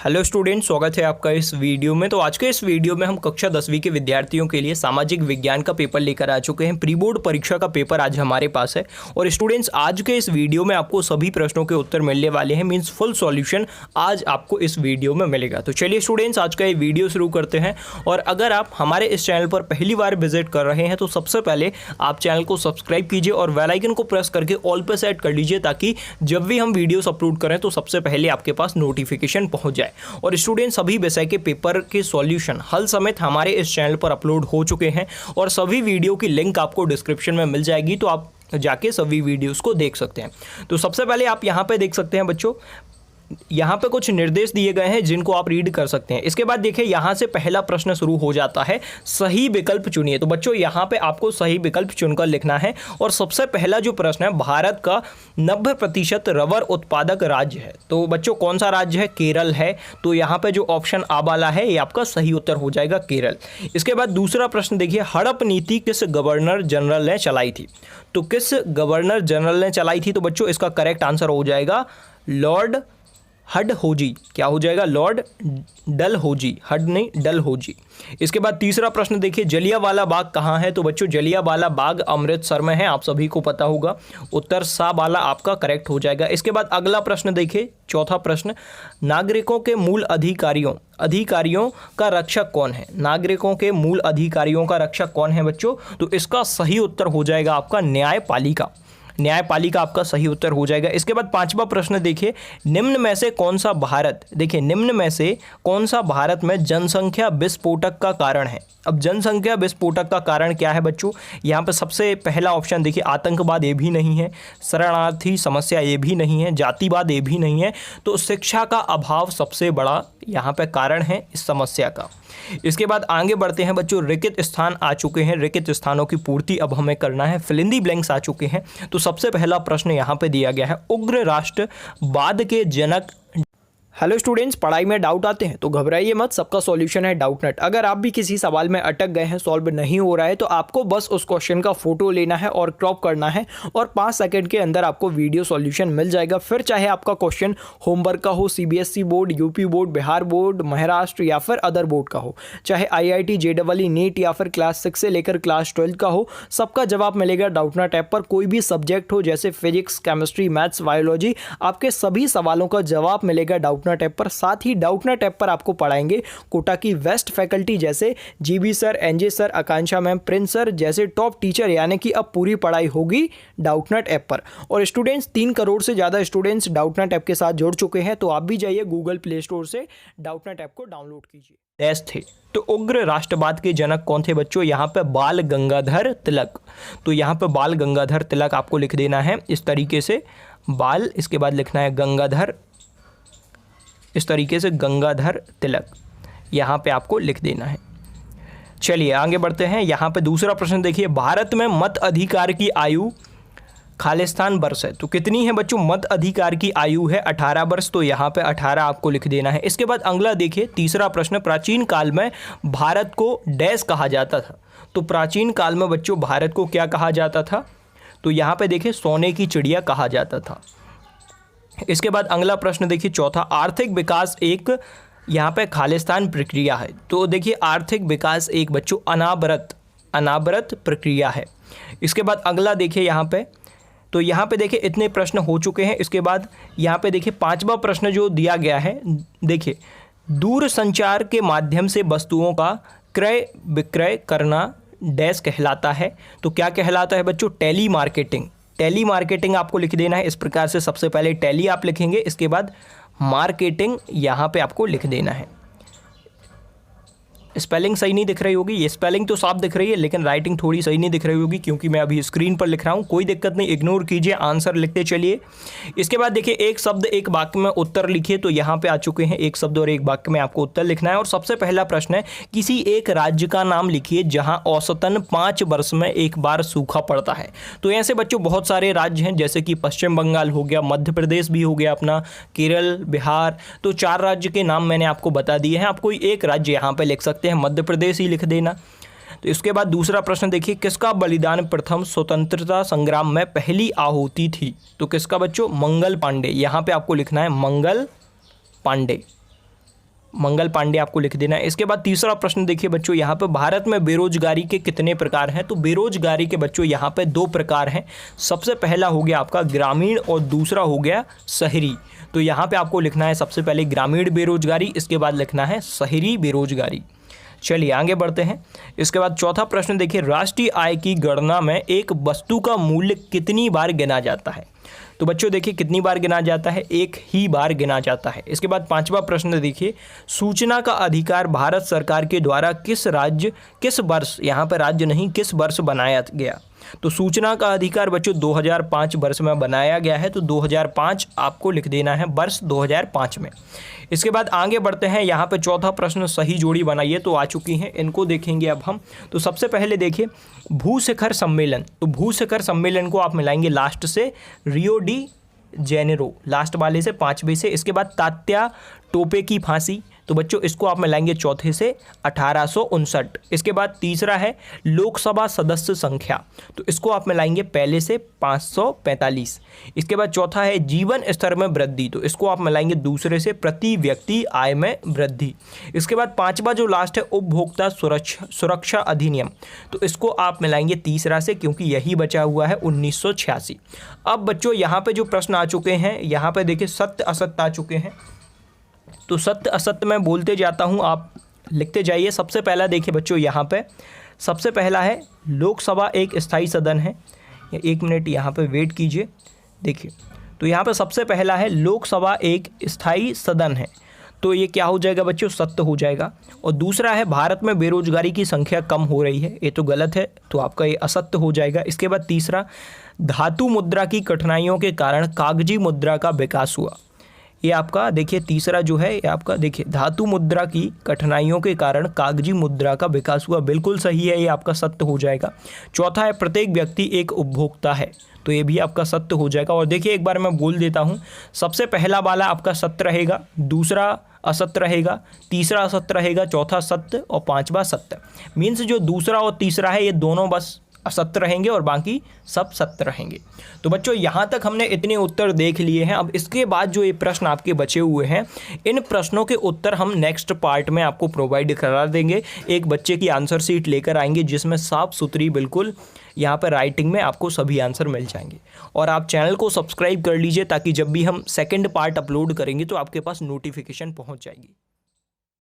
Hello student, स्वागत है आपका इस वीडियो में। तो आज के इस वीडियो में हम कक्षा 10वीं के विद्यार्थियों के लिए सामाजिक विज्ञान का पेपर लेकर आ चुके हैं। प्री बोर्ड परीक्षा का पेपर आज हमारे पास है और स्टूडेंट्स आज के इस वीडियो में आपको सभी प्रश्नों के उत्तर मिलने वाले हैं। मींस फुल सॉल्यूशन आज आपको इस वीडियो में मिलेगा। तो चलिए स्टूडेंट्स, आज का ये वीडियो शुरू करते हैं। और अगर आप हमारे इस चैनल पर पहली बार विजिट कर रहे हैं तो सबसे पहले आप चैनल को सब्सक्राइब कीजिए और बेल आइकन को प्रेस करके ऑल पर सेट कर लीजिए, ताकि जब भी हम वीडियोस अपलोड करें तो सबसे पहले आपके पास नोटिफिकेशन पहुंच जाए। और स्टूडेंट, सभी विषय के पेपर के सॉल्यूशन हल समेत हमारे इस चैनल पर अपलोड हो चुके हैं और सभी वीडियो की लिंक आपको डिस्क्रिप्शन में मिल जाएगी, तो आप जाके सभी वीडियोस को देख सकते हैं। तो सबसे पहले आप यहाँ पे देख सकते हैं बच्चों, यहाँ पे कुछ निर्देश दिए गए हैं जिनको आप रीड कर सकते हैं। इसके बाद देखिए, यहाँ से पहला प्रश्न शुरू हो जाता है, सही विकल्प चुनिए। तो बच्चों यहाँ पे आपको सही विकल्प चुनकर लिखना है। और सबसे पहला जो प्रश्न है, भारत का 90% रबर उत्पादक राज्य है। तो बच्चों कौन सा राज्य है? केरल है। तो यहाँ पे जो ऑप्शन आ वाला है ये आपका सही उत्तर हो जाएगा, केरल। इसके बाद दूसरा प्रश्न देखिए, हड़प नीति किस गवर्नर जनरल ने चलाई थी? तो किस गवर्नर जनरल ने चलाई थी? तो बच्चों इसका करेक्ट आंसर हो जाएगा लॉर्ड हडहौजी। क्या हो जाएगा? लॉर्ड डलहौजी। हड नहीं, डलहौजी। इसके बाद तीसरा प्रश्न देखिए, जलियांवाला बाग कहाँ है? तो बच्चों जलियांवाला बाग अमृतसर में है, आप सभी को पता होगा। उत्तर सा वाला आपका करेक्ट हो जाएगा। इसके बाद अगला प्रश्न देखिए, चौथा प्रश्न, नागरिकों के मूल अधिकारियों का रक्षक कौन है? नागरिकों के मूल अधिकारियों का रक्षक कौन है बच्चों? तो इसका सही उत्तर हो जाएगा आपका न्यायपालिका। न्यायपालिका आपका सही उत्तर हो जाएगा। इसके बाद पांचवा प्रश्न देखिए, निम्न में से कौन सा भारत, देखिए निम्न में से कौन सा भारत में जनसंख्या विस्फोटक का कारण है? अब जनसंख्या विस्फोटक का कारण क्या है बच्चों? यहाँ पे सबसे पहला ऑप्शन देखिए, आतंकवाद ये भी नहीं है, शरणार्थी समस्या ये भी नहीं है, जातिवाद ये भी नहीं है। तो शिक्षा का अभाव सबसे बड़ा यहाँ पे कारण है इस समस्या का। इसके बाद आगे बढ़ते हैं बच्चों, रिक्त स्थान आ चुके हैं, रिक्त स्थानों की पूर्ति अब हमें करना है। फिल इन द ब्लैंक्स आ चुके हैं। तो सबसे पहला प्रश्न यहाँ पे दिया गया है, उग्र राष्ट्रवाद के जनक। हेलो स्टूडेंट्स, पढ़ाई में डाउट आते हैं तो घबराइए मत, सबका सॉल्यूशन है डाउटनेट। अगर आप भी किसी सवाल में अटक गए हैं, सॉल्व नहीं हो रहा है, तो आपको बस उस क्वेश्चन का फोटो लेना है और क्रॉप करना है और 5 सेकंड के अंदर आपको वीडियो सॉल्यूशन मिल जाएगा। फिर चाहे आपका क्वेश्चन होमवर्क का हो, CBSE board, UP board, Bihar board, Maharashtra या फिर अदर बोर्ड का हो, चाहे आईआईटी, जेईई, नीट या फिर क्लास 6 से लेकर क्लास 12 का हो, सबका जवाब मिलेगा डाउटनेट ऐप पर। कोई भी सब्जेक्ट हो जैसे फिजिक्स, केमिस्ट्री, मैथ्स, बायोलॉजी, आपके सभी सवालों का जवाब मिलेगा डाउटनेट ऐप पर। साथ ही डाउटनेट ऐप पर आपको पढ़ाएंगे कोटा की बेस्ट फैकल्टी जैसे जीबी सर, एनजे सर, आकांक्षा मैम, प्रिंस सर जैसे टॉप टीचर। यानी कि अब पूरी पढ़ाई होगी डाउटनेट ऐप पर। और स्टूडेंट्स, 3 करोड़ से ज़्यादा स्टूडेंट्स डाउटनेट ऐप के साथ जुड़ चुके हैं, तो आप भी जाइए गूगल प्ले स्टोर से डाउटनेट ऐप को डाउनलोड कीजिए। टेस्ट थे। तो उग्र राष्ट्रवाद के जनक कौन थे बच्चों? यहाँ पे बाल गंगाधर तिलक। तो यहाँ पे बाल गंगाधर तिलक आपको लिख देना है इस तरीके से, बाल, इसके बाद लिखना है गंगाधर, इस तरीके से गंगाधर तिलक यहाँ पे आपको लिख देना है। चलिए आगे बढ़ते हैं। यहाँ पे दूसरा प्रश्न देखिए, भारत में मत अधिकार की आयु खालिस्तान वर्ष है। तो कितनी है बच्चों? मत अधिकार की आयु है 18 वर्ष। तो यहाँ पे 18 आपको लिख देना है। इसके बाद अगला देखिए, तीसरा प्रश्न, प्राचीन काल में भारत को डैश कहा जाता था? तो प्राचीन काल में बच्चों भारत को क्या कहा जाता था? तो यहाँ पे देखिए, सोने की चिड़िया कहा जाता था। इसके बाद अगला प्रश्न देखिए, चौथा, आर्थिक विकास एक यहाँ पे खालिस्तान प्रक्रिया है। तो देखिए, आर्थिक विकास एक बच्चों अनावरत प्रक्रिया है। इसके बाद अगला देखिए यहाँ पे, तो यहाँ पे देखिए इतने प्रश्न हो चुके हैं। इसके बाद यहाँ पे देखिए पांचवा प्रश्न जो दिया गया है, देखिए, दूर संचार के माध्यम से वस्तुओं का क्रय विक्रय करना डैश कहलाता है? तो क्या कहलाता है बच्चों? Tele marketing. टेली मार्केटिंग आपको लिख देना है इस प्रकार से, सबसे पहले टेली आप लिखेंगे, इसके बाद मार्केटिंग यहाँ पे आपको लिख देना है। स्पेलिंग सही नहीं दिख रही होगी, ये स्पेलिंग तो साफ दिख रही है लेकिन राइटिंग थोड़ी सही नहीं दिख रही होगी क्योंकि मैं अभी स्क्रीन पर लिख रहा हूँ। कोई दिक्कत नहीं, इग्नोर कीजिए, आंसर लिखते चलिए। इसके बाद देखिए, एक शब्द एक वाक्य में उत्तर लिखिए। तो यहाँ पे आ चुके हैं, एक शब्द और एक वाक्य में आपको उत्तर लिखना है। और सबसे पहला प्रश्न है, किसी एक राज्य का नाम लिखिए जहाँ औसतन 5 वर्ष में एक बार सूखा पड़ता है। तो ऐसे बच्चों बहुत सारे राज्य हैं, जैसे कि पश्चिम बंगाल हो गया, मध्य प्रदेश भी हो गया अपना, केरल, बिहार। तो 4 राज्य के नाम मैंने आपको बता दिए हैं। आप कोई एक राज्य यहाँ पे लिख सकते हैं, मध्य प्रदेश ही लिख देना। तो इसके बाद दूसरा प्रश्न देखिए, किसका बलिदान प्रथम स्वतंत्रता संग्राम में पहली आहुति थी? तो किसका बच्चों? मंगल पांडे। यहाँ पे आपको लिखना है मंगल पांडे। मंगल पांडे आपको लिख देना है। इसके बाद तीसरा प्रश्न देखिए बच्चों, यहाँ पे भारत में बेरोजगारी के कितने प्रकार हैं? तो बेरोजगारी के बच्चों यहाँ पे 2 प्रकार हैं। सबसे पहला हो गया आपका ग्रामीण और दूसरा हो गया शहरी। तो यहाँ पे आपको लिखना है सबसे पहले ग्रामीण बेरोजगारी, इसके बाद लिखना है शहरी बेरोजगारी। चलिए आगे बढ़ते हैं। इसके बाद चौथा प्रश्न देखिए, राष्ट्रीय आय की गणना में एक वस्तु का मूल्य कितनी बार गिना जाता है? तो बच्चों देखिए कितनी बार गिना जाता है? एक ही बार गिना जाता है। इसके बाद पांचवा प्रश्न देखिए, सूचना का अधिकार भारत सरकार के द्वारा किस वर्ष, यहाँ पर राज्य नहीं किस वर्ष बनाया गया? तो सूचना का अधिकार बच्चों 2005 वर्ष में बनाया गया है। तो 2005 आपको लिख देना है, वर्ष 2005 में। इसके बाद आगे बढ़ते हैं। यहाँ पे चौथा प्रश्न सही जोड़ी बनाइए, तो आ चुकी हैं, इनको देखेंगे अब हम। तो सबसे पहले देखिए भू शिखर सम्मेलन। तो भू शिखर सम्मेलन को आप मिलाएंगे लास्ट से रियो डी जेनेरो, लास्ट वाले से 5वें से। इसके बाद तात्या टोपे की फांसी, तो बच्चों इसको आप मिलाएंगे चौथे से 1859। इसके बाद तीसरा है लोकसभा सदस्य संख्या, तो इसको आप मिलाएंगे पहले से 545। इसके बाद चौथा है जीवन स्तर में वृद्धि, तो इसको आप मिलाएंगे दूसरे से प्रति व्यक्ति आय में वृद्धि। इसके बाद पांचवा जो लास्ट है उपभोक्ता सुरक्षा अधिनियम, तो इसको आप मिलाएंगे तीसरा से, क्योंकि यही बचा हुआ है 1986। अब बच्चों यहाँ पे जो प्रश्न आ चुके हैं, यहाँ पे देखिए सत्य असत्य आ चुके हैं। तो सत्य असत्य मैं बोलते जाता हूँ, आप लिखते जाइए। सबसे पहला देखिए बच्चों, यहाँ पे सबसे पहला है लोकसभा एक स्थायी सदन है। 1 मिनट यहाँ पे वेट कीजिए। देखिए तो यहाँ पे सबसे पहला है लोकसभा एक स्थायी सदन है, तो ये क्या हो जाएगा बच्चों? सत्य हो जाएगा। और दूसरा है भारत में बेरोजगारी की संख्या कम हो रही है, ये तो गलत है, तो आपका ये असत्य हो जाएगा। इसके बाद तीसरा धातु मुद्रा की कठिनाइयों के कारण कागजी मुद्रा का विकास हुआ, ये आपका देखिए तीसरा जो है ये आपका देखिए धातु मुद्रा की कठिनाइयों के कारण कागजी मुद्रा का विकास हुआ, बिल्कुल सही है, ये आपका सत्य हो जाएगा। चौथा है प्रत्येक व्यक्ति एक उपभोक्ता है, तो ये भी आपका सत्य हो जाएगा। और देखिए एक बार मैं बोल देता हूँ, सबसे पहला वाला आपका सत्य रहेगा, दूसरा असत्य रहेगा, तीसरा असत्य रहेगा, चौथा सत्य और पांचवा सत्य। मीन्स जो दूसरा और तीसरा है ये दोनों बस असत्य रहेंगे और बाकी सब सत्य रहेंगे। तो बच्चों यहाँ तक हमने इतने उत्तर देख लिए हैं। अब इसके बाद जो ये प्रश्न आपके बचे हुए हैं, इन प्रश्नों के उत्तर हम नेक्स्ट पार्ट में आपको प्रोवाइड करा देंगे। एक बच्चे की आंसर शीट लेकर आएंगे जिसमें साफ सुथरी बिल्कुल यहाँ पर राइटिंग में आपको सभी आंसर मिल जाएंगे। और आप चैनल को सब्सक्राइब कर लीजिए ताकि जब भी हम सेकेंड पार्ट अपलोड करेंगे तो आपके पास नोटिफिकेशन पहुँच जाएगी।